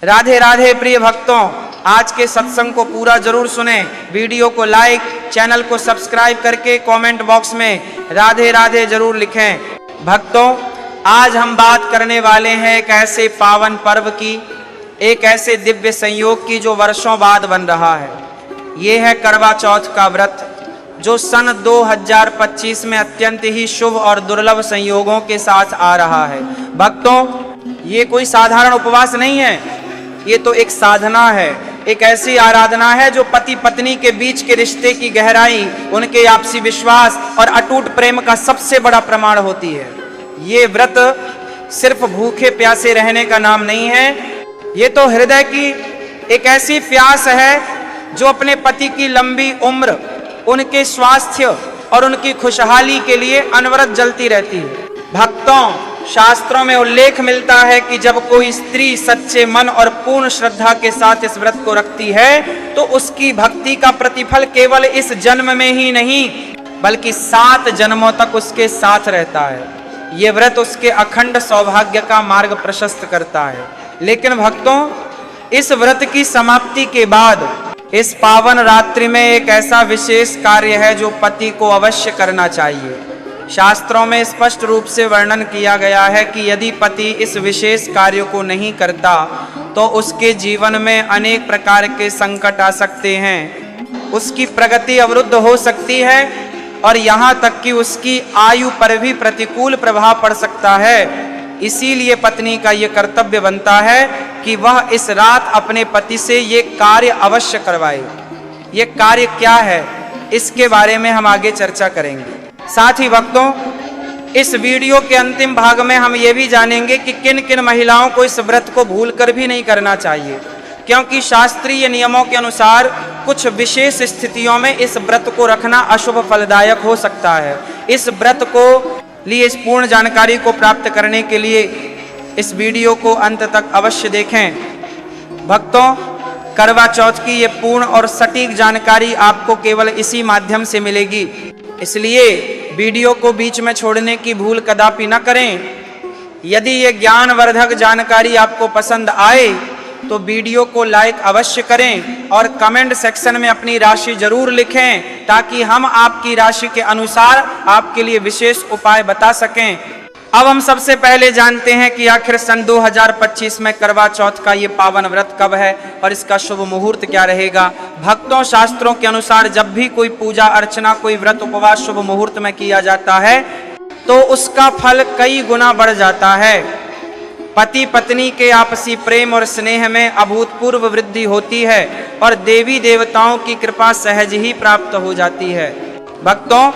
राधे राधे प्रिय भक्तों, आज के सत्संग को पूरा जरूर सुने। वीडियो को लाइक, चैनल को सब्सक्राइब करके कमेंट बॉक्स में राधे राधे जरूर लिखें। भक्तों, आज हम बात करने वाले हैं एक ऐसे पावन पर्व की, एक ऐसे दिव्य संयोग की जो वर्षों बाद बन रहा है। ये है करवा चौथ का व्रत, जो सन 2025 में अत्यंत ही शुभ और दुर्लभ संयोगों के साथ आ रहा है। भक्तों, ये कोई साधारण उपवास नहीं है, ये तो एक साधना है, एक ऐसी आराधना है जो पति पत्नी के बीच के रिश्ते की गहराई, उनके आपसी विश्वास और अटूट प्रेम का सबसे बड़ा प्रमाण होती है। ये व्रत सिर्फ भूखे प्यासे रहने का नाम नहीं है, ये तो हृदय की एक ऐसी प्यास है जो अपने पति की लंबी उम्र, उनके स्वास्थ्य और उनकी खुशहाली के लिए अनवरत जलती रहती है। भक्तों, शास्त्रों में उल्लेख मिलता है कि जब कोई स्त्री सच्चे मन और पूर्ण श्रद्धा के साथ इस व्रत को रखती है तो उसकी भक्ति का प्रतिफल केवल इस जन्म में ही नहीं बल्कि 7 जन्मों तक उसके साथ रहता है। ये व्रत उसके अखंड सौभाग्य का मार्ग प्रशस्त करता है। लेकिन भक्तों, इस व्रत की समाप्ति के बाद इस पावन रात्रि में एक ऐसा विशेष कार्य है जो पति को अवश्य करना चाहिए। शास्त्रों में स्पष्ट रूप से वर्णन किया गया है कि यदि पति इस विशेष कार्य को नहीं करता तो उसके जीवन में अनेक प्रकार के संकट आ सकते हैं, उसकी प्रगति अवरुद्ध हो सकती है और यहाँ तक कि उसकी आयु पर भी प्रतिकूल प्रभाव पड़ सकता है। इसीलिए पत्नी का ये कर्तव्य बनता है कि वह इस रात अपने पति से ये कार्य अवश्य करवाए। ये कार्य क्या है, इसके बारे में हम आगे चर्चा करेंगे। साथ ही भक्तों, इस वीडियो के अंतिम भाग में हम ये भी जानेंगे कि किन किन महिलाओं को इस व्रत को भूलकर भी नहीं करना चाहिए, क्योंकि शास्त्रीय नियमों के अनुसार कुछ विशेष स्थितियों में इस व्रत को रखना अशुभ फलदायक हो सकता है। इस व्रत को लिए इस पूर्ण जानकारी को प्राप्त करने के लिए इस वीडियो को अंत तक अवश्य देखें। भक्तों, करवा चौथ की ये पूर्ण और सटीक जानकारी आपको केवल इसी माध्यम से मिलेगी, इसलिए वीडियो को बीच में छोड़ने की भूल कदापि न करें। यदि ये ज्ञानवर्धक जानकारी आपको पसंद आए तो वीडियो को लाइक अवश्य करें और कमेंट सेक्शन में अपनी राशि जरूर लिखें, ताकि हम आपकी राशि के अनुसार आपके लिए विशेष उपाय बता सकें। अब हम सबसे पहले जानते हैं कि आखिर सन 2025 में करवा चौथ का ये पावन व्रत कब है और इसका शुभ मुहूर्त क्या रहेगा। भक्तों, शास्त्रों के अनुसार जब भी कोई पूजा अर्चना, कोई व्रत उपवास शुभ मुहूर्त में किया जाता है तो उसका फल कई गुना बढ़ जाता है। पति पत्नी के आपसी प्रेम और स्नेह में अभूतपूर्व वृद्धि होती है और देवी देवताओं की कृपा सहज ही प्राप्त हो जाती है। भक्तों,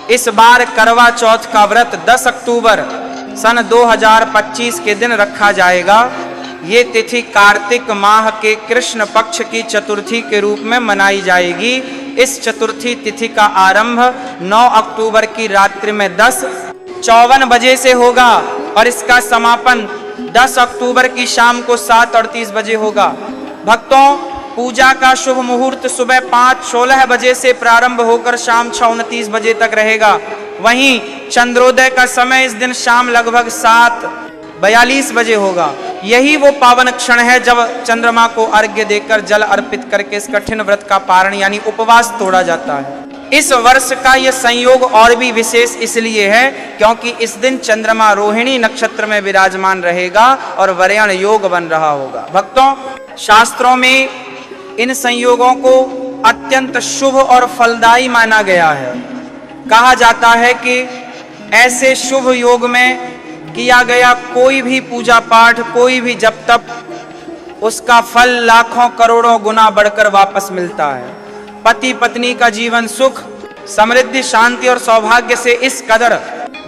इस बार करवा चौथ का व्रत 10 अक्टूबर सन 2025 के दिन रखा जाएगा। ये तिथि कार्तिक माह के कृष्ण पक्ष की चतुर्थी के रूप में मनाई जाएगी। इस चतुर्थी तिथि का आरंभ 9 अक्टूबर की रात्रि में 10:54 बजे से होगा और इसका समापन 10 अक्टूबर की शाम को 7:38 बजे होगा। भक्तों, पूजा का शुभ मुहूर्त सुबह 5:16 बजे से प्रारंभ होकर शाम 6:29 बजे तक रहेगा। वहीं चंद्रोदय का समय इस दिन शाम लगभग 7:42 बजे होगा। यही वो पावन क्षण है जब चंद्रमा को अर्घ्य देकर जल अर्पित करके इस कठिन व्रत का पारण यानी उपवास तोड़ा जाता है। इस वर्ष का यह संयोग और भी विशेष इसलिए है क्योंकि इस दिन चंद्रमा रोहिणी नक्षत्र में विराजमान रहेगा और वरेण्य योग बन रहा होगा। भक्तों, शास्त्रों में इन संयोगों को अत्यंत शुभ और फलदायी माना गया है। कहा जाता है कि ऐसे शुभ योग में किया गया कोई भी पूजा पाठ, कोई भी जप तप, उसका फल लाखों करोड़ों गुना बढ़कर वापस मिलता है। पति पत्नी का जीवन सुख, समृद्धि, शांति और सौभाग्य से इस कदर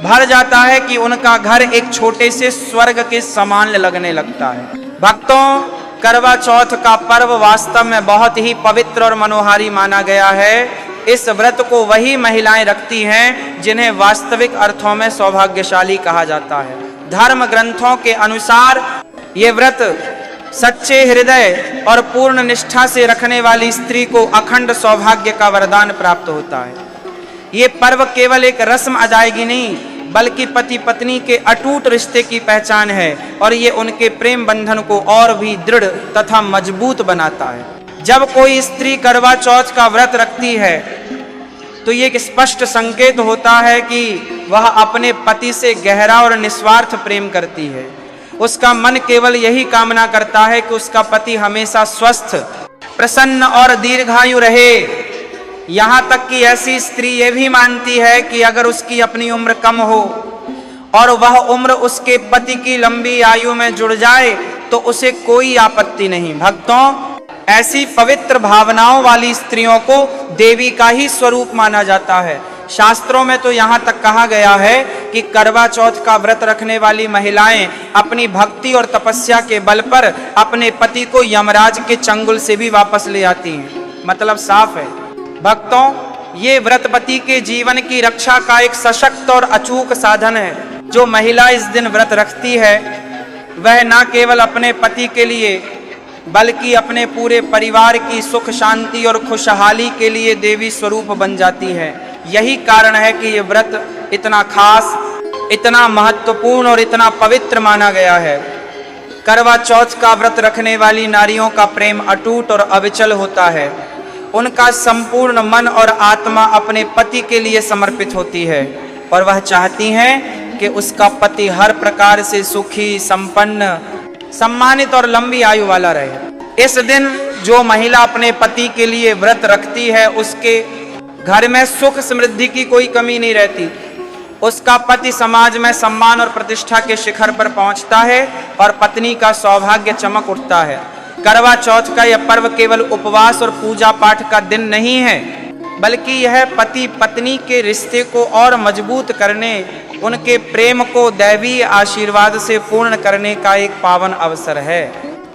भर जाता है कि उनका घर एक छोटे से स्वर्ग के समान लगने लगता है। भक्तों, करवा चौथ का पर्व वास्तव में बहुत ही पवित्र और मनोहारी माना गया है। इस व्रत को वही महिलाएं रखती हैं जिन्हें वास्तविक अर्थों में सौभाग्यशाली कहा जाता है। धर्म ग्रंथों के अनुसार ये व्रत सच्चे हृदय और पूर्ण निष्ठा से रखने वाली स्त्री को अखंड सौभाग्य का वरदान प्राप्त होता है। ये पर्व केवल एक रस्म अदायगी नहीं बल्कि पति पत्नी के अटूट रिश्ते की पहचान है और ये उनके प्रेम बंधन को और भी दृढ़ तथा मजबूत बनाता है। जब कोई स्त्री करवा चौथ का व्रत रखती है तो ये एक स्पष्ट संकेत होता है कि वह अपने पति से गहरा और निस्वार्थ प्रेम करती है। उसका मन केवल यही कामना करता है कि उसका पति हमेशा स्वस्थ, प्रसन्न और दीर्घायु रहे। यहाँ तक कि ऐसी स्त्री ये भी मानती है कि अगर उसकी अपनी उम्र कम हो और वह उम्र उसके पति की लंबी आयु में जुड़ जाए तो उसे कोई आपत्ति नहीं। भक्तों, ऐसी पवित्र भावनाओं वाली स्त्रियों को देवी का ही स्वरूप माना जाता है। शास्त्रों में तो यहाँ तक कहा गया है कि करवा चौथ का व्रत रखने वाली महिलाएं अपनी भक्ति और तपस्या के बल पर अपने पति को यमराज के चंगुल से भी वापस ले आती हैं। मतलब साफ है भक्तों, ये व्रत पति के जीवन की रक्षा का एक सशक्त और अचूक साधन है। जो महिला इस दिन व्रत रखती है वह न केवल अपने पति के लिए बल्कि अपने पूरे परिवार की सुख शांति और खुशहाली के लिए देवी स्वरूप बन जाती है। यही कारण है कि ये व्रत इतना खास, इतना महत्वपूर्ण और इतना पवित्र माना गया है। करवा चौथ का व्रत रखने वाली नारियों का प्रेम अटूट और अविचल होता है। उनका संपूर्ण मन और आत्मा अपने पति के लिए समर्पित होती है और वह चाहती हैं कि उसका पति हर प्रकार से सुखी, संपन्न, सम्मानित और लंबी आयु वाला रहे। इस दिन जो महिला अपने पति के लिए व्रत रखती है उसके घर में सुख समृद्धि की कोई कमी नहीं रहती। उसका पति समाज में सम्मान और प्रतिष्ठा के शिखर पर पहुंचता है और पत्नी का सौभाग्य चमक उठता है। करवा चौथ का यह पर्व केवल उपवास और पूजा पाठ का दिन नहीं है, बल्कि यह पति पत्नी के रिश्ते को और मजबूत करने, उनके प्रेम को दैवीय आशीर्वाद से पूर्ण करने का एक पावन अवसर है।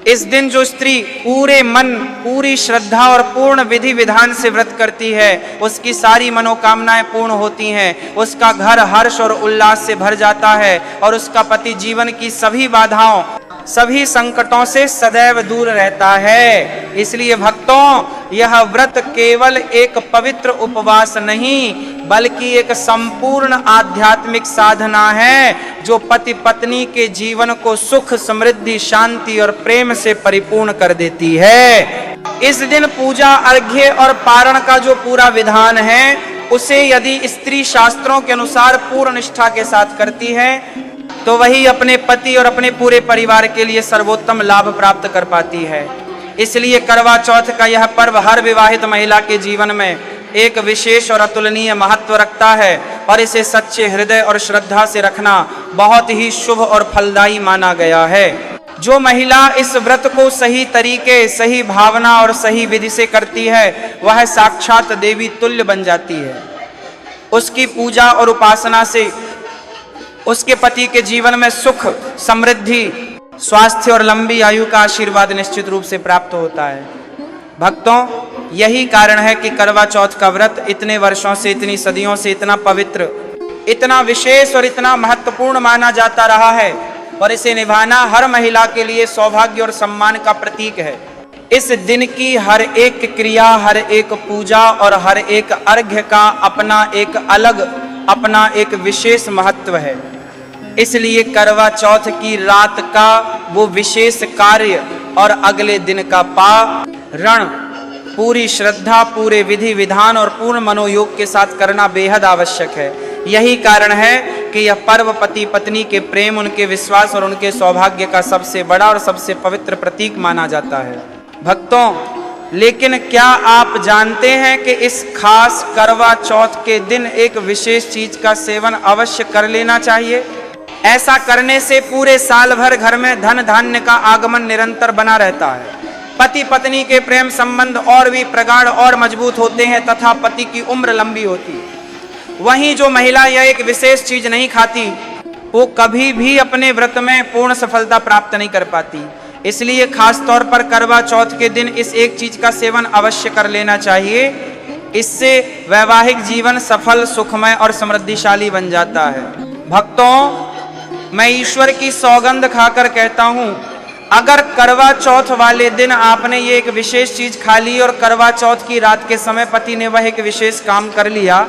इस दिन जो स्त्री पूरे मन, पूरी श्रद्धा और पूर्ण विधि विधान से व्रत करती है उसकी सारी मनोकामनाएं पूर्ण होती हैं। उसका घर हर्ष और उल्लास से भर जाता है और उसका पति जीवन की सभी बाधाओं, सभी संकटों से सदैव दूर रहता है। इसलिए भक्तों, यह व्रत केवल एक पवित्र उपवास नहीं बल्कि एक संपूर्ण आध्यात्मिक साधना है जो पति पत्नी के जीवन को सुख, समृद्धि, शांति और प्रेम से परिपूर्ण कर देती है। इस दिन पूजा, अर्घ्य और पारण का जो पूरा विधान है उसे यदि स्त्री शास्त्रों के अनुसार पूर्ण निष्ठा के साथ करती है तो वही अपने पति और अपने पूरे परिवार के लिए सर्वोत्तम लाभ प्राप्त कर पाती है। इसलिए करवा चौथ का यह पर्व हर विवाहित महिला के जीवन में एक विशेष और अतुलनीय महत्व रखता है और इसे सच्चे हृदय और श्रद्धा से रखना बहुत ही शुभ और फलदायी माना गया है। जो महिला इस व्रत को सही तरीके, सही भावना और सही विधि से करती है वह साक्षात देवी तुल्य बन जाती है। उसकी पूजा और उपासना से उसके पति के जीवन में सुख, समृद्धि, स्वास्थ्य और लंबी आयु का आशीर्वाद निश्चित रूप से प्राप्त होता है। भक्तों, यही कारण है कि करवा चौथ का व्रत इतने वर्षों से, इतनी सदियों से इतना पवित्र, इतना विशेष और इतना महत्वपूर्ण माना जाता रहा है और इसे निभाना हर महिला के लिए सौभाग्य और सम्मान का प्रतीक है। इस दिन की हर एक क्रिया, हर एक पूजा और हर एक अर्घ्य का अपना एक विशेष महत्व है। इसलिए करवा चौथ की रात का वो विशेष कार्य और अगले दिन का पारण पूरी श्रद्धा, पूरे विधि विधान और पूर्ण मनोयोग के साथ करना बेहद आवश्यक है। यही कारण है कि यह पर्व पति पत्नी के प्रेम, उनके विश्वास और उनके सौभाग्य का सबसे बड़ा और सबसे पवित्र प्रतीक माना जाता है। भक्तों, लेकिन क्या आप जानते हैं कि इस खास करवा चौथ के दिन एक विशेष चीज का सेवन अवश्य कर लेना चाहिए? ऐसा करने से पूरे साल भर घर में धन धान्य का आगमन निरंतर बना रहता है। पति पत्नी के प्रेम संबंध और भी प्रगाढ़ और मजबूत होते हैं तथा पति की उम्र लंबी होती है। वहीं जो महिला यह एक विशेष चीज नहीं खाती वो कभी भी अपने व्रत में पूर्ण सफलता प्राप्त नहीं कर पाती। इसलिए खास तौर पर करवा चौथ के दिन इस एक चीज का सेवन अवश्य कर लेना चाहिए। इससे वैवाहिक जीवन सफल, सुखमय और समृद्धिशाली बन जाता है। भक्तों, मैं ईश्वर की सौगंध खाकर कहता हूँ, अगर करवा चौथ वाले दिन आपने ये एक विशेष चीज खा ली और करवा चौथ की रात के समय पति ने वह एक विशेष काम कर लिया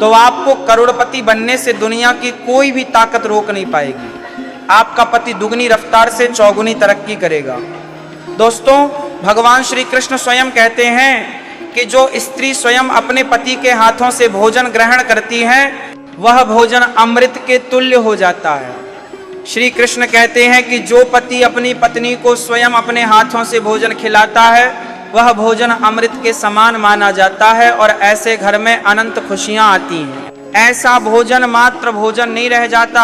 तो आपको करोड़पति बनने से दुनिया की कोई भी ताकत रोक नहीं पाएगी। आपका पति दुगनी रफ्तार से चौगुनी तरक्की करेगा। दोस्तों, भगवान श्री कृष्ण स्वयं कहते हैं कि जो स्त्री स्वयं अपने पति के हाथों से भोजन ग्रहण करती है वह भोजन अमृत के तुल्य हो जाता है। श्री कृष्ण कहते हैं कि जो पति अपनी पत्नी को स्वयं अपने हाथों से भोजन खिलाता है वह भोजन अमृत के समान माना जाता है और ऐसे घर में अनंत खुशियां आती हैं। ऐसा भोजन मात्र भोजन नहीं रह जाता,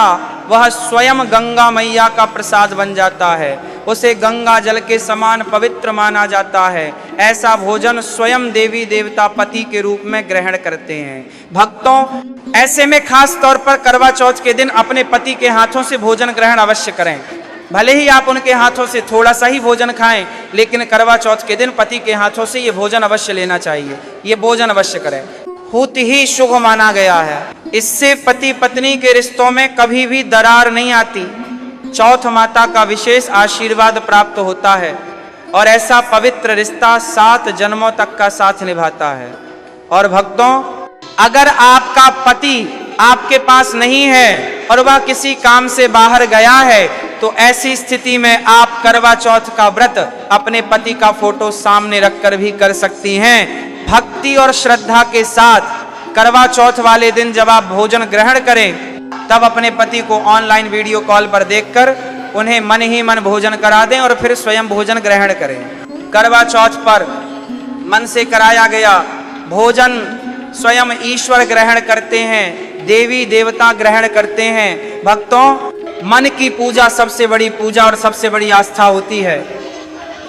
वह स्वयं गंगा मैया का प्रसाद बन जाता है। उसे गंगा जल के समान पवित्र माना जाता है। ऐसा भोजन स्वयं देवी देवता पति के रूप में ग्रहण करते हैं। भक्तों, ऐसे में खास तौर पर करवा चौथ के दिन अपने पति के हाथों से भोजन ग्रहण अवश्य करें। भले ही आप उनके हाथों से थोड़ा सा ही भोजन खाएं, लेकिन करवा चौथ के दिन पति के हाथों से ये भोजन अवश्य लेना चाहिए। ये भोजन अवश्य करें, बहुत ही शुभ माना गया है। इससे पति पत्नी के रिश्तों में कभी भी दरार नहीं आती। चौथ माता का विशेष आशीर्वाद प्राप्त होता है और ऐसा पवित्र रिश्ता 7 जन्मों तक का साथ निभाता है। और भक्तों, अगर आपका पति आपके पास नहीं है और वह किसी काम से बाहर गया है तो ऐसी स्थिति में आप करवा चौथ का व्रत अपने पति का फोटो सामने रखकर भी कर सकती हैं। भक्ति और श्रद्धा के साथ करवा चौथ वाले दिन जब आप भोजन ग्रहण करें तब अपने पति को ऑनलाइन वीडियो कॉल पर देखकर उन्हें मन ही मन भोजन करा दें और फिर स्वयं भोजन ग्रहण करें। करवा चौथ पर मन से कराया गया भोजन स्वयं ईश्वर ग्रहण करते हैं, देवी देवता ग्रहण करते हैं। भक्तों, मन की पूजा सबसे बड़ी पूजा और सबसे बड़ी आस्था होती है।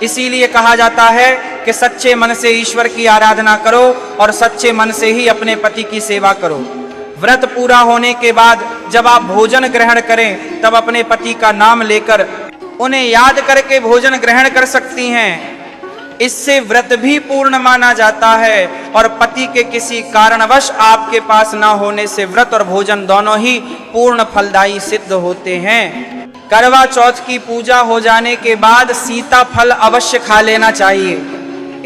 इसीलिए कहा जाता है कि सच्चे मन से ईश्वर की आराधना करो और सच्चे मन से ही अपने पति की सेवा करो। व्रत पूरा होने के बाद जब आप भोजन ग्रहण करें तब अपने पति का नाम लेकर उन्हें याद करके भोजन ग्रहण कर सकती हैं। इससे व्रत भी पूर्ण माना जाता है और पति के किसी कारणवश आपके पास ना होने से व्रत और भोजन दोनों ही पूर्ण फलदायी सिद्ध होते हैं। करवा चौथ की पूजा हो जाने के बाद सीता फल अवश्य खा लेना चाहिए।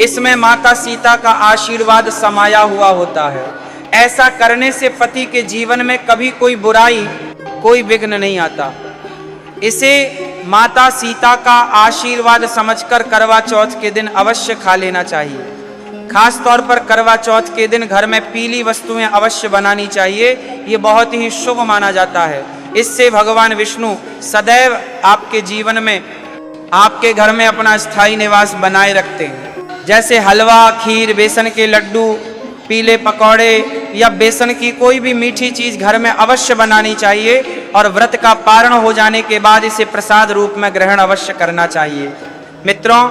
इसमें माता सीता का आशीर्वाद समाया हुआ होता है। ऐसा करने से पति के जीवन में कभी कोई बुराई, कोई विघ्न नहीं आता। इसे माता सीता का आशीर्वाद समझकर करवा चौथ के दिन अवश्य खा लेना चाहिए। खास तौर पर करवा चौथ के दिन घर में पीली वस्तुएं अवश्य बनानी चाहिए। ये बहुत ही शुभ माना जाता है। इससे भगवान विष्णु सदैव आपके जीवन में, आपके घर में अपना स्थायी निवास बनाए रखते हैं। जैसे हलवा, खीर, बेसन के लड्डू, पीले पकौड़े या बेसन की कोई भी मीठी चीज घर में अवश्य बनानी चाहिए और व्रत का पारण हो जाने के बाद इसे प्रसाद रूप में ग्रहण अवश्य करना चाहिए। मित्रों,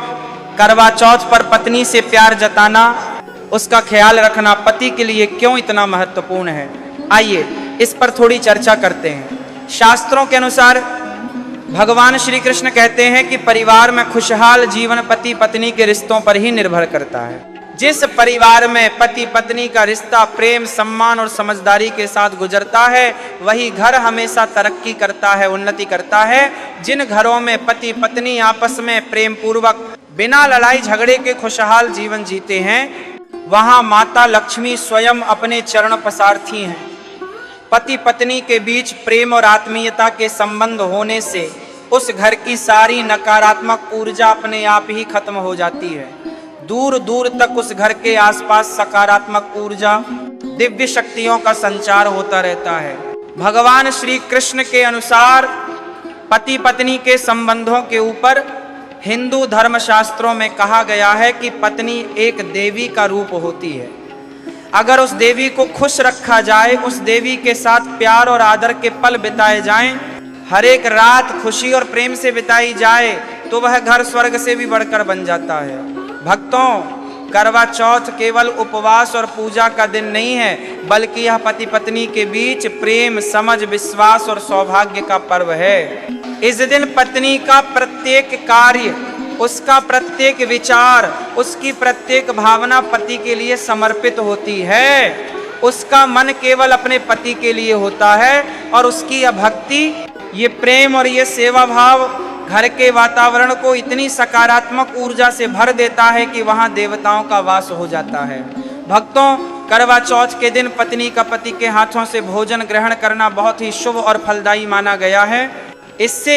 करवा चौथ पर पत्नी से प्यार जताना, उसका ख्याल रखना पति के लिए क्यों इतना महत्वपूर्ण है, आइए इस पर थोड़ी चर्चा करते हैं। शास्त्रों के अनुसार भगवान श्री कृष्ण कहते हैं कि परिवार में खुशहाल जीवन पति पत्नी के रिश्तों पर ही निर्भर करता है। जिस परिवार में पति पत्नी का रिश्ता प्रेम, सम्मान और समझदारी के साथ गुजरता है वही घर हमेशा तरक्की करता है, उन्नति करता है। जिन घरों में पति पत्नी आपस में प्रेम पूर्वक बिना लड़ाई झगड़े के खुशहाल जीवन जीते हैं वहां माता लक्ष्मी स्वयं अपने चरण पसारती हैं। पति पत्नी के बीच प्रेम और आत्मीयता के संबंध होने से उस घर की सारी नकारात्मक ऊर्जा अपने आप ही खत्म हो जाती है। दूर दूर तक उस घर के आसपास सकारात्मक ऊर्जा, दिव्य शक्तियों का संचार होता रहता है। भगवान श्री कृष्ण के अनुसार पति पत्नी के संबंधों के ऊपर हिंदू धर्म शास्त्रों में कहा गया है कि पत्नी एक देवी का रूप होती है। अगर उस देवी को खुश रखा जाए, उस देवी के साथ प्यार और आदर के पल बिताए जाएं, हर एक रात खुशी और प्रेम से बिताई जाए तो वह घर स्वर्ग से भी बढ़कर बन जाता है। भक्तों, करवा चौथ केवल उपवास और पूजा का दिन नहीं है, बल्कि यह पति पत्नी के बीच प्रेम, समझ, विश्वास और सौभाग्य का पर्व है। इस दिन पत्नी का प्रत्येक कार्य, उसका प्रत्येक विचार, उसकी प्रत्येक भावना पति के लिए समर्पित होती है। उसका मन केवल अपने पति के लिए होता है और उसकी यह भक्ति, ये प्रेम और ये सेवा भाव घर के वातावरण को इतनी सकारात्मक ऊर्जा से भर देता है कि वहां देवताओं का वास हो जाता है। भक्तों, करवा चौथ के दिन पत्नी का पति के हाथों से भोजन ग्रहण करना बहुत ही शुभ और फलदायी माना गया है। इससे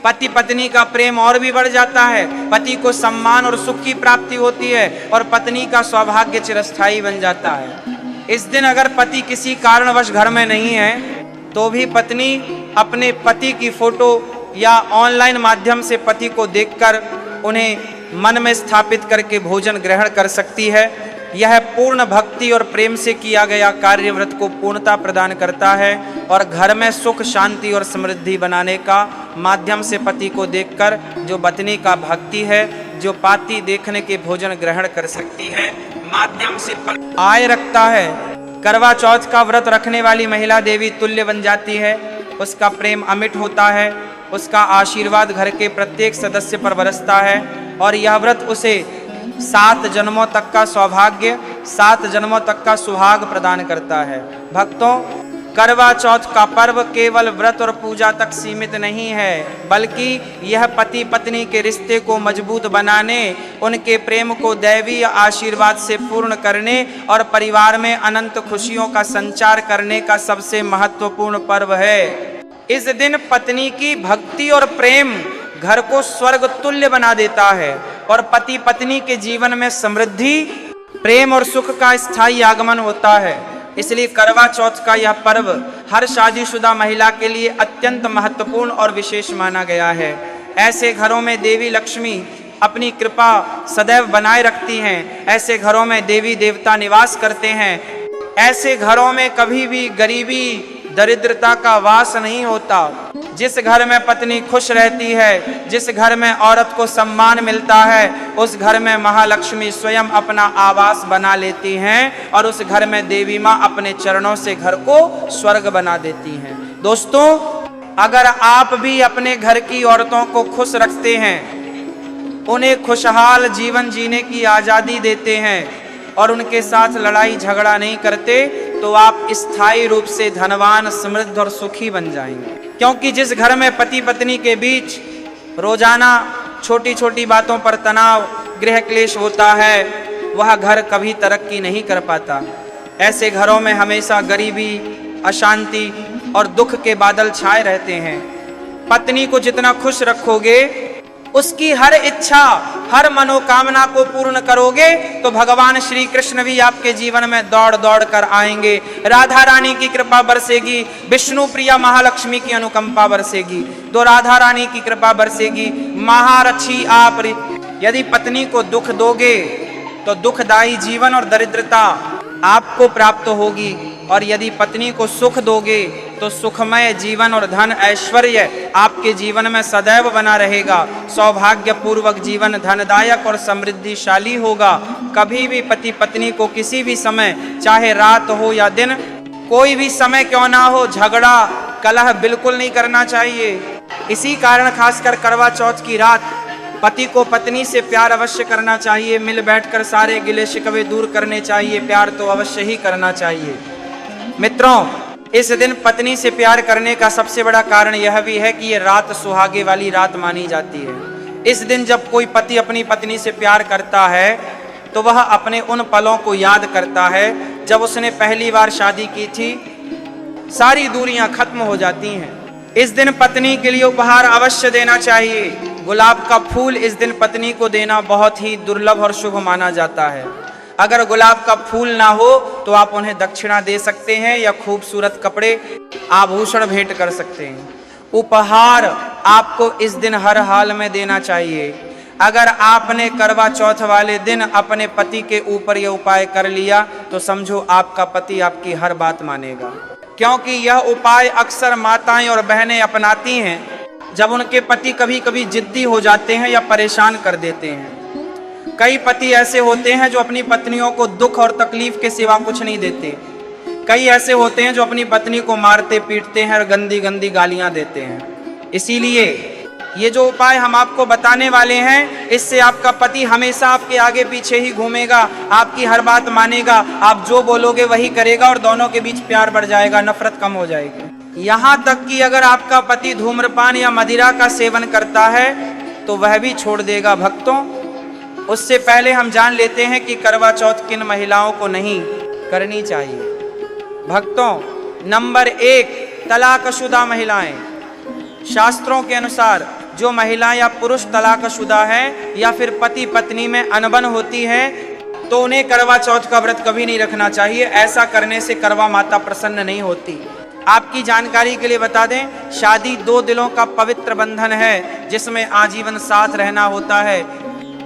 पति पत्नी का प्रेम और भी बढ़ जाता है, पति को सम्मान और सुख की प्राप्ति होती है और पत्नी का सौभाग्य चिरस्थायी बन जाता है। इस दिन अगर पति किसी कारणवश घर में नहीं है तो भी पत्नी अपने पति की फोटो या ऑनलाइन माध्यम से पति को देखकर उन्हें मन में स्थापित करके भोजन ग्रहण कर सकती है। यह पूर्ण भक्ति और प्रेम से किया गया कार्य व्रत को पूर्णता प्रदान करता है और घर में सुख शांति और समृद्धि बनाने का माध्यम से पति को देखकर जो पत्नी का भक्ति है, जो पाती देखने के भोजन ग्रहण कर सकती है, माध्यम से आय रखता है। करवा चौथ का व्रत रखने वाली महिला देवी तुल्य बन जाती है, उसका प्रेम अमिट होता है, उसका आशीर्वाद घर के प्रत्येक सदस्य पर बरसता है और यह व्रत उसे 7 जन्मों तक का सौभाग्य, 7 जन्मों तक का सुहाग प्रदान करता है। भक्तों, करवा चौथ का पर्व केवल व्रत और पूजा तक सीमित नहीं है, बल्कि यह पति पत्नी के रिश्ते को मजबूत बनाने, उनके प्रेम को दैवीय आशीर्वाद से पूर्ण करने और परिवार में अनंत खुशियों का संचार करने का सबसे महत्वपूर्ण पर्व है। इस दिन पत्नी की भक्ति और प्रेम घर को स्वर्ग तुल्य बना देता है और पति पत्नी के जीवन में समृद्धि, प्रेम और सुख का स्थायी आगमन होता है। इसलिए करवा चौथ का यह पर्व हर शादीशुदा महिला के लिए अत्यंत महत्वपूर्ण और विशेष माना गया है। ऐसे घरों में देवी लक्ष्मी अपनी कृपा सदैव बनाए रखती हैं, ऐसे घरों में देवी देवता निवास करते हैं, ऐसे घरों में कभी भी गरीबी दरिद्रता का वास नहीं होता। जिस घर में पत्नी खुश रहती है, जिस घर में औरत को सम्मान मिलता है, उस घर में महालक्ष्मी स्वयं अपना आवास बना लेती हैं और उस घर में देवी माँ अपने चरणों से घर को स्वर्ग बना देती हैं। दोस्तों, अगर आप भी अपने घर की औरतों को खुश रखते हैं, उन्हें खुशहाल जीवन जीने की आज़ादी देते हैं और उनके साथ लड़ाई झगड़ा नहीं करते, तो आप स्थायी रूप से धनवान, समृद्ध और सुखी बन जाएंगे। क्योंकि जिस घर में पति पत्नी के बीच रोजाना छोटी छोटी बातों पर तनाव, गृह क्लेश होता है, वह घर कभी तरक्की नहीं कर पाता। ऐसे घरों में हमेशा गरीबी, अशांति और दुख के बादल छाए रहते हैं। पत्नी को जितना खुश रखोगे, उसकी हर इच्छा, हर मनोकामना को पूर्ण करोगे, तो भगवान श्री कृष्ण भी आपके जीवन में दौड़ दौड़ कर आएंगे। राधा रानी की कृपा बरसेगी, विष्णु प्रिया महालक्ष्मी की अनुकंपा बरसेगी, तो राधा रानी की कृपा बरसेगी। महारथी आप यदि पत्नी को दुख दोगे तो दुखदायी जीवन और दरिद्रता आपको प्राप्त होगी, और यदि पत्नी को सुख दोगे तो सुखमय जीवन और धन ऐश्वर्य आपके जीवन में सदैव बना रहेगा। सौभाग्यपूर्वक जीवन धनदायक और समृद्धिशाली होगा। कभी भी पति पत्नी को किसी भी समय, चाहे रात हो या दिन, कोई भी समय क्यों ना हो, झगड़ा कलह बिल्कुल नहीं करना चाहिए। इसी कारण खासकर करवा चौथ की रात पति को पत्नी से प्यार अवश्य करना चाहिए, मिल बैठकर सारे गिले शिकवे दूर करने चाहिए, प्यार तो अवश्य ही करना चाहिए। मित्रों, इस दिन पत्नी से प्यार करने का सबसे बड़ा कारण यह भी है कि ये रात सुहागे वाली रात मानी जाती है। इस दिन जब कोई पति अपनी पत्नी से प्यार करता है तो वह अपने उन पलों को याद करता है जब उसने पहली बार शादी की थी। सारी दूरियां खत्म हो जाती हैं। इस दिन पत्नी के लिए उपहार अवश्य देना चाहिए। गुलाब का फूल इस दिन पत्नी को देना बहुत ही दुर्लभ और शुभ माना जाता है। अगर गुलाब का फूल ना हो तो आप उन्हें दक्षिणा दे सकते हैं या खूबसूरत कपड़े, आभूषण भेंट कर सकते हैं। उपहार आपको इस दिन हर हाल में देना चाहिए। अगर आपने करवा चौथ वाले दिन अपने पति के ऊपर यह उपाय कर लिया तो समझो आपका पति आपकी हर बात मानेगा, क्योंकि यह उपाय अक्सर माताएं और बहनें अपनाती हैं जब उनके पति कभी कभी जिद्दी हो जाते हैं या परेशान कर देते हैं। कई पति ऐसे होते हैं जो अपनी पत्नियों को दुख और तकलीफ के सिवा कुछ नहीं देते। कई ऐसे होते हैं जो अपनी पत्नी को मारते पीटते हैं और गंदी गंदी गालियां देते हैं। इसीलिए ये जो उपाय हम आपको बताने वाले हैं, इससे आपका पति हमेशा आपके आगे पीछे ही घूमेगा, आपकी हर बात मानेगा, आप जो बोलोगे वही करेगा और दोनों के बीच प्यार बढ़ जाएगा, नफरत कम हो जाएगी। यहाँ तक कि अगर आपका पति धूम्रपान या मदिरा का सेवन करता है तो वह भी छोड़ देगा। भक्तों, उससे पहले हम जान लेते हैं कि करवा चौथ किन महिलाओं को नहीं करनी चाहिए। भक्तों, नंबर 1, तलाकशुदा महिलाएं। शास्त्रों के अनुसार जो महिला या पुरुष तलाकशुदा है या फिर पति पत्नी में अनबन होती है तो उन्हें करवा चौथ का व्रत कभी नहीं रखना चाहिए। ऐसा करने से करवा माता प्रसन्न नहीं होती। आपकी जानकारी के लिए बता दें, शादी 2 दिलों का पवित्र बंधन है जिसमें आजीवन साथ रहना होता है,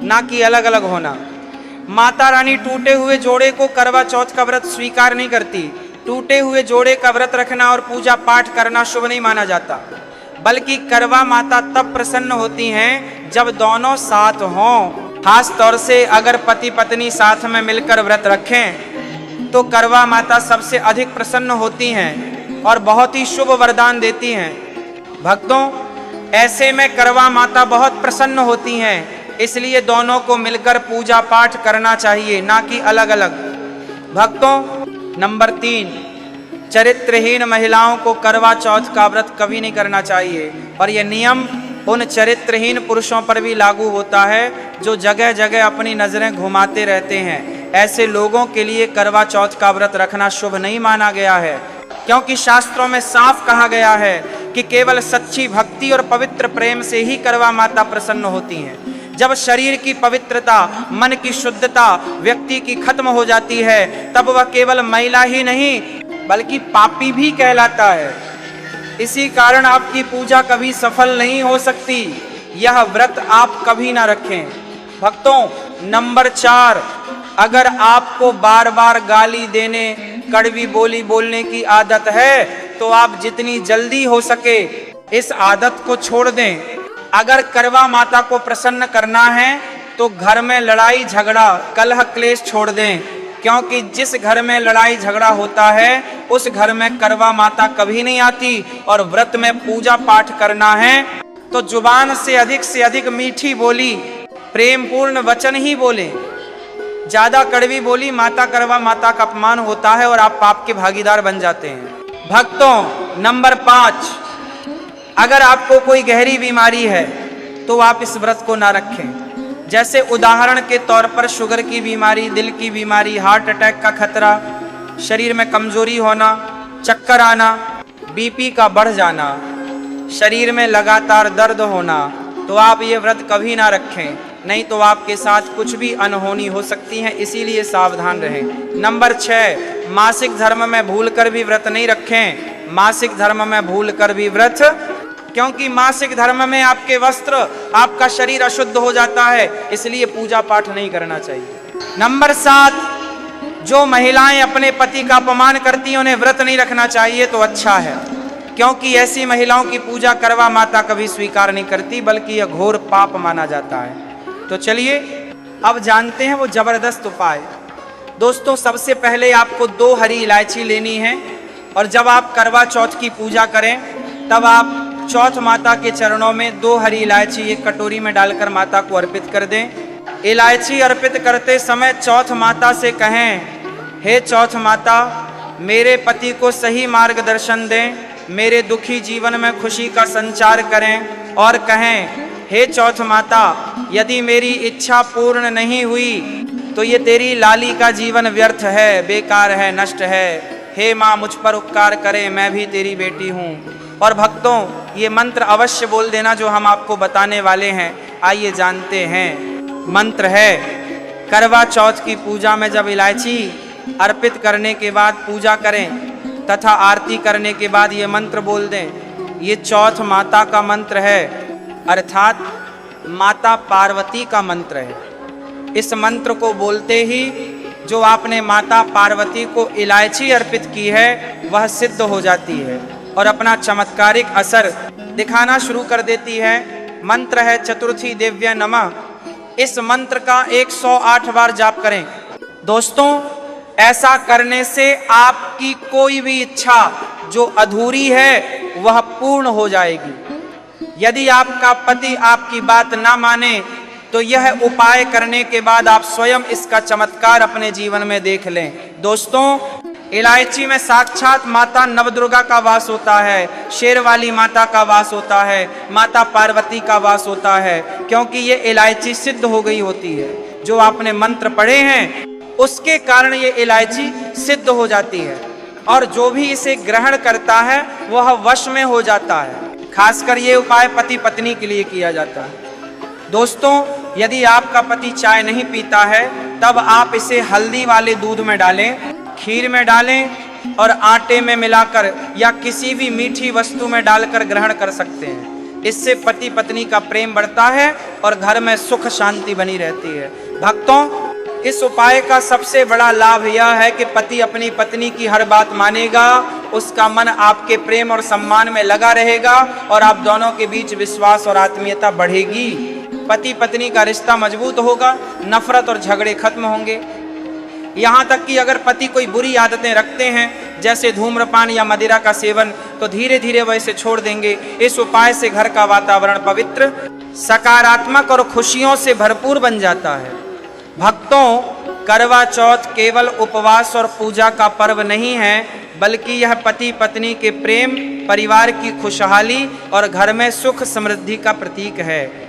ना कि अलग अलग होना। माता रानी टूटे हुए जोड़े को करवा चौथ का व्रत स्वीकार नहीं करती। टूटे हुए जोड़े का व्रत रखना और पूजा पाठ करना शुभ नहीं माना जाता, बल्कि करवा माता तब प्रसन्न होती हैं जब दोनों साथ हों। खास तौर से अगर पति पत्नी साथ में मिलकर व्रत रखें तो करवा माता सबसे अधिक प्रसन्न होती हैं और बहुत ही शुभ वरदान देती हैं। भक्तों, ऐसे में करवा माता बहुत प्रसन्न होती हैं, इसलिए दोनों को मिलकर पूजा पाठ करना चाहिए, ना कि अलग अलग। भक्तों, नंबर 3, चरित्रहीन महिलाओं को करवा चौथ का व्रत कभी नहीं करना चाहिए और यह नियम उन चरित्रहीन पुरुषों पर भी लागू होता है जो जगह जगह अपनी नजरें घुमाते रहते हैं। ऐसे लोगों के लिए करवा चौथ का व्रत रखना शुभ नहीं माना गया है, क्योंकि शास्त्रों में साफ कहा गया है कि केवल सच्ची भक्ति और पवित्र प्रेम से ही करवा माता प्रसन्न होती हैं। जब शरीर की पवित्रता, मन की शुद्धता व्यक्ति की खत्म हो जाती है, तब वह केवल महिला ही नहीं बल्कि पापी भी कहलाता है। इसी कारण आपकी पूजा कभी सफल नहीं हो सकती। यह व्रत आप कभी ना रखें। भक्तों, नंबर 4, अगर आपको बार बार गाली देने, कड़वी बोली बोलने की आदत है तो आप जितनी जल्दी हो सके इस आदत को छोड़ दें। अगर करवा माता को प्रसन्न करना है तो घर में लड़ाई झगड़ा, कलह क्लेश छोड़ दें, क्योंकि जिस घर में लड़ाई झगड़ा होता है उस घर में करवा माता कभी नहीं आती। और व्रत में पूजा पाठ करना है तो जुबान से अधिक मीठी बोली, प्रेम पूर्ण वचन ही बोले। ज्यादा कड़वी बोली माता करवा माता का अपमान होता है और आप पाप के भागीदार बन जाते हैं। भक्तों, नंबर 5, अगर आपको कोई गहरी बीमारी है तो आप इस व्रत को ना रखें। जैसे उदाहरण के तौर पर शुगर की बीमारी, दिल की बीमारी, हार्ट अटैक का खतरा, शरीर में कमजोरी होना, चक्कर आना, बीपी का बढ़ जाना, शरीर में लगातार दर्द होना, तो आप ये व्रत कभी ना रखें, नहीं तो आपके साथ कुछ भी अनहोनी हो सकती है, इसीलिए सावधान रहें। नंबर 6, मासिक धर्म में भूलकर भी व्रत नहीं रखें। मासिक धर्म में भूलकर भी व्रत, क्योंकि मासिक धर्म में आपके वस्त्र, आपका शरीर अशुद्ध हो जाता है, इसलिए पूजा पाठ नहीं करना चाहिए। नंबर 7, जो महिलाएं अपने पति का अपमान करती हैं उन्हें व्रत नहीं रखना चाहिए तो अच्छा है, क्योंकि ऐसी महिलाओं की पूजा करवा माता कभी स्वीकार नहीं करती, बल्कि यह घोर पाप माना जाता है। तो चलिए अब जानते हैं वो जबरदस्त उपाय। दोस्तों, सबसे पहले आपको 2 हरी इलायची लेनी है और जब आप करवा चौथ की पूजा करें तब आप चौथ माता के चरणों में 2 हरी इलायची एक कटोरी में डालकर माता को अर्पित कर दें। इलायची अर्पित करते समय चौथ माता से कहें, हे चौथ माता, मेरे पति को सही मार्गदर्शन दें, मेरे दुखी जीवन में खुशी का संचार करें। और कहें, हे चौथ माता, यदि मेरी इच्छा पूर्ण नहीं हुई तो ये तेरी लाली का जीवन व्यर्थ है, बेकार है, नष्ट है। हे माँ, मुझ पर उपकार करे, मैं भी तेरी बेटी हूँ। और भक्तों, ये मंत्र अवश्य बोल देना जो हम आपको बताने वाले हैं। आइए जानते हैं। मंत्र है, करवा चौथ की पूजा में जब इलायची अर्पित करने के बाद पूजा करें तथा आरती करने के बाद ये मंत्र बोल दें। ये चौथ माता का मंत्र है, अर्थात माता पार्वती का मंत्र है। इस मंत्र को बोलते ही जो आपने माता पार्वती को इलायची अर्पित की है वह सिद्ध हो जाती है और अपना चमत्कारिक असर दिखाना शुरू कर देती है। मंत्र है चतुर्थी देव्य नमः। इस मंत्र का 108 बार जाप करें। दोस्तों, ऐसा करने से आपकी कोई भी इच्छा जो अधूरी है वह पूर्ण हो जाएगी। यदि आपका पति आपकी बात ना माने तो यह उपाय करने के बाद आप स्वयं इसका चमत्कार अपने जीवन में देख लें। दोस्तों, इलायची में साक्षात माता नवदुर्गा का वास होता है, शेर वाली माता का वास होता है, माता पार्वती का वास होता है, क्योंकि ये इलायची सिद्ध हो गई होती है। जो आपने मंत्र पढ़े हैं उसके कारण ये इलायची सिद्ध हो जाती है और जो भी इसे ग्रहण करता है वह वश में हो जाता है। खासकर ये उपाय पति पत्नी के लिए किया जाता है। दोस्तों, यदि आपका पति चाय नहीं पीता है तब आप इसे हल्दी वाले दूध में डालें, खीर में डालें और आटे में मिलाकर या किसी भी मीठी वस्तु में डालकर ग्रहण कर सकते हैं। इससे पति पत्नी का प्रेम बढ़ता है और घर में सुख शांति बनी रहती है। भक्तों, इस उपाय का सबसे बड़ा लाभ यह है कि पति अपनी पत्नी की हर बात मानेगा, उसका मन आपके प्रेम और सम्मान में लगा रहेगा और आप दोनों के बीच विश्वास और आत्मीयता बढ़ेगी। पति पत्नी का रिश्ता मजबूत होगा, नफरत और झगड़े खत्म होंगे। यहाँ तक कि अगर पति कोई बुरी आदतें रखते हैं जैसे धूम्रपान या मदिरा का सेवन, तो धीरे धीरे वह इसे छोड़ देंगे। इस उपाय से घर का वातावरण पवित्र, सकारात्मक और खुशियों से भरपूर बन जाता है। भक्तों, करवा चौथ केवल उपवास और पूजा का पर्व नहीं है, बल्कि यह पति पत्नी के प्रेम, परिवार की खुशहाली और घर में सुख समृद्धि का प्रतीक है।